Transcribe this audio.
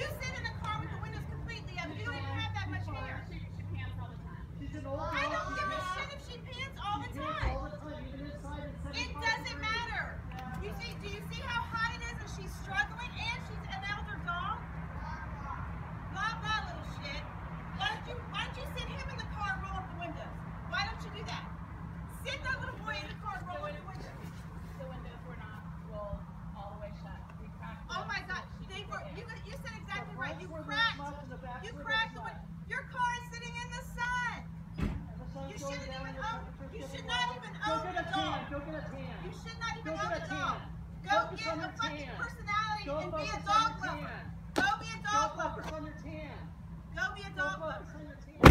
You sit in a car with the windows completely up. You don't even have that much hair. She pants all the time. I don't give a shit if she pants all the time. It doesn't matter. Do you see how hot it is and she's struggling and she's an elder dog? Blah, blah, little shit. Why don't you sit him in the car and roll up the windows? Why don't you do that? Sit that little boy in the car and roll up the windows. The windows were not rolled all the way shut. We cracked them. Oh my God, you said exactly right. You cracked the window. Your car is sitting in the sun. You should not even own the dog. Go get a tan. You should not even own the dog. Go get a fucking personality and be a dog lover. Go be a dog lover. Focus on your tan. Go be a dog lover. Focus on your tan.